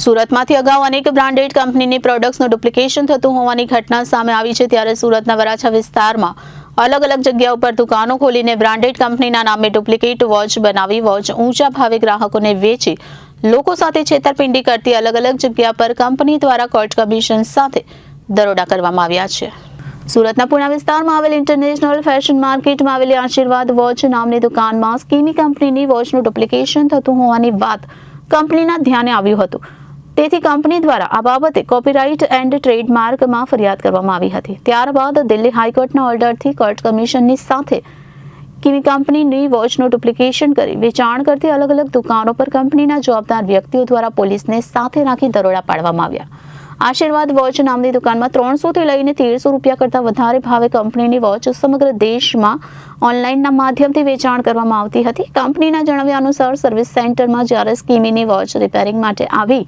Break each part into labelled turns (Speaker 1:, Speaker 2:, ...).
Speaker 1: સુરતમાંથી અગાઉ અનેક બ્રાન્ડેડ કંપનીની પ્રોડક્ટ્સનું ડુપ્લિકેશન થતું હોવાની ઘટના સામે આવી છે, ત્યારે સુરતના વરાછા વિસ્તારમાં અલગ અલગ જગ્યા ઉપર દુકાનો ખોલીને બ્રાન્ડેડ કંપનીના નામે ડુપ્લિકેટ વોચ બનાવી વોચ ઊંચા ભાવે ગ્રાહકોને વેચી લોકો સાથે છેતરપિંડી કરતી અલગ અલગ જગ્યા પર કંપની દ્વારા કોર્ટ કમિશન સાથે દરોડા કરવામાં આવ્યા છે। સુરતના પુણા વિસ્તારમાં આવેલ ઇન્ટરનેશનલ ફેશન માર્કેટમાં આવેલી આશીર્વાદ વોચ નામની દુકાનમાં સ્કીમી કંપનીની વોચનું ડુપ્લિકેશન થતું હોવાની વાત કંપનીના ધ્યાને આવ્યું હતું, તેથી કંપની દ્વારા આ બાબતે કોપીરાઇટ એન્ડ ટ્રેડમાર્કમાં ફરિયાદ કરવામાં આવી હતી। ત્યારબાદ દિલ્હી હાઈકોર્ટના ઓર્ડરથી કોર્ટ કમિશનની સાથે સ્કીમી કંપનીની વોચનું ડુપ્લિકેશન કરી વેચાણ કરતી અલગ અલગ દુકાનો પર કંપનીના જવાબદાર વ્યક્તિઓ દ્વારા પોલીસને સાથે રાખી દરોડા પાડવામાં આવ્યા। આશીર્વાદ વોચ નામની દુકાનમાં 300 થી લઈને 1300 રૂપિયા કરતાં વધારે ભાવે કંપનીની વોચ સમગ્ર દેશમાં ઓનલાઈનના માધ્યમથી વેચાણ કરવામાં આવતી હતી। કંપનીના જણાવ્યા અનુસાર સર્વિસ સેન્ટરમાં જ્યારે સ્કીમીની વોચ રિપેરિંગ માટે આવી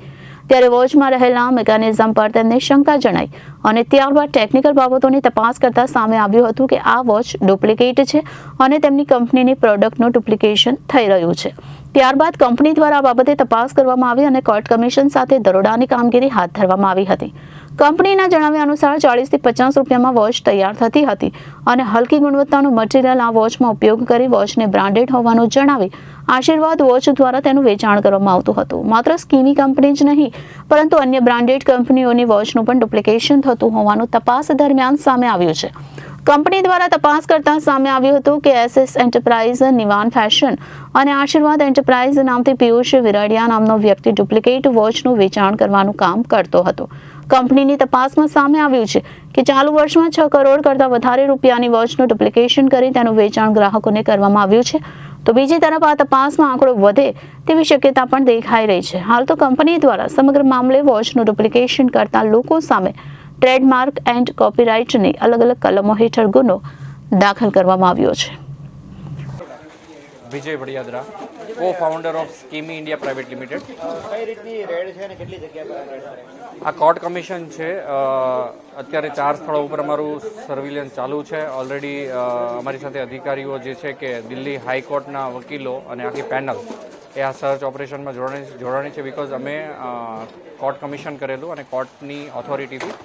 Speaker 1: ત્યારે વોચમાં રહેલા મિકેનિઝમ પર તેમને શંકા જણાઈ અને ત્યારબાદ ટેકનિકલ બાબતોની તપાસ કરતા સામે આવ્યું હતું કે આ વોચ ડુપ્લિકેટ છે અને તેમની કંપનીની પ્રોડક્ટનું ડુપ્લિકેશન થઈ રહ્યું છે। ત્યારબાદ કંપની દ્વારા આ બાબતે તપાસ કરવામાં આવી અને કોર્ટ કમિશન સાથે દરોડાની કામગીરી હાથ ધરવામાં આવી હતી। કંપનીના જણાવ્યા અનુસાર 40 થી 50 રૂપિયામાં વોચ તૈયાર થતી હતી અને હલકી ગુણવત્તાનું મટીરીયલ આ વોચમાં ઉપયોગ કરી વોચને બ્રાન્ડેડ હોવાનું જણાવી આશીર્વાદ વોચ દ્વારા તેનું વેચાણ કરવામાં આવતું હતું। માત્ર સ્કીમી કંપની જ નહીં પરંતુ અન્ય બ્રાન્ડેડ કંપનીઓની વોચનું પણ ડુપ્લિકેશન થતું હોવાનું તપાસ દરમિયાન સામે આવ્યું છે। કંપની દ્વારા તપાસ કરતા સામે આવ્યું હતું કે SS એન્ટરપ્રાઇઝ, નિવાન ફેશન અને આશીર્વાદ એન્ટરપ્રાઇઝ નામથી પિયુષ વિરડિયા નામનો વ્યક્તિ ડુપ્લિકેટ વોચનું વેચાણ કરવાનું કામ કરતો હતો। કંપનીની તપાસમાં સામે આવ્યું છે કે ચાલુ વર્ષમાં 6 કરોડ કરતાં વધારે રૂપિયાની વોચનું ડુપ્લિકેશન કરી તેનું વેચાણ ગ્રાહકોને કરવામાં આવ્યું છે। તો બીજી તરફ આ તપાસમાં આંકડો વધે તેવી શક્યતા પણ દેખાઈ રહી છે। હાલ તો કંપની દ્વારા સમગ્ર મામલે વોચનું ડુપ્લિકેશન કરતા લોકો સામે ટ્રેડમાર્ક એન્ડ કોપીરાઇટની અલગ અલગ કલમો હેઠળ ગુનો દાખલ કરવામાં આવ્યો છે।
Speaker 2: વિજય વડિયાદરા, co-founder ઓફ સ્કીમી ઇન્ડિયા પ્રાઇવેટ લિમિટેડ।
Speaker 3: કઈ રીતની રેડ છે અને કેટલી જગ્યા પર રેડ છે?
Speaker 2: આ કોર્ટ કમિશન છે। અત્યારે 4 સ્થળો ઉપર અમારું સર્વિલન્સ ચાલુ છે। ઓલરેડી અમારી સાથે અધિકારીઓ જે છે કે દિલ્હી હાઈકોર્ટના વકીલો અને આખી પેનલ એ આ સર્ચ ઓપરેશનમાં જોડાણી છે, બિકોઝ અમે કોર્ટ કમિશન કરેલું અને કોર્ટની ઓથોરિટીથી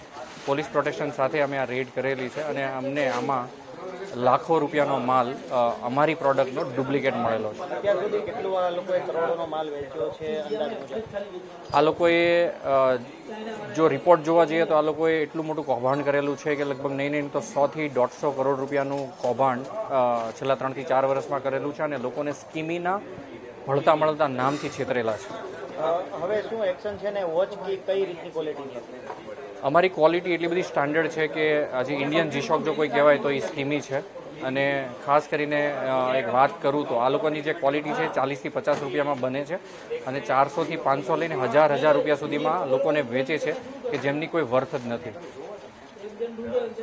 Speaker 2: પોલીસ પ્રોટેક્શન સાથે અમે આ રેડ કરેલી છે અને અમને આમાં લાખો રૂપિયાનો માલ અમારી પ્રોડક્ટનો ડુપ્લિકેટ મળેલો છે।
Speaker 3: અત્યાર સુધી કેટલું આ લોકોએ કરોડોનો માલ વેચ્યો છે અંદાજ મુજબ?
Speaker 2: આ લોકોએ જો રિપોર્ટ જોવા જઈએ તો આ લોકોએ એટલું મોટું કૌભાંડ કરેલું છે કે લગભગ નહીં તો 100 થી 150 કરોડ રૂપિયાનું કૌભાંડ છેલ્લા 3 થી 4 વર્ષમાં કરેલું છે અને લોકોને સ્કીમીના મળતા નામથી છેતરેલા છે।
Speaker 3: હવે શું એક્શન છે ને વોચ કઈ રીતની ક્વોલિટીની છે?
Speaker 2: અમારી ક્વોલિટી એટલી બધી સ્ટાન્ડર્ડ છે કે આજે ઇન્ડિયન જીશોક જો કોઈ કહેવાય તો એ સ્કીમી છે। અને ખાસ કરીને એક વાત કરું તો આ લોકોની જે ક્વોલિટી છે 40 થી 50 રૂપિયામાં બને છે અને 400 થી 500 લઈને 1000 રૂપિયા સુધીમાં લોકોને વેચે છે કે જેમની કોઈ વર્થ જ નથી।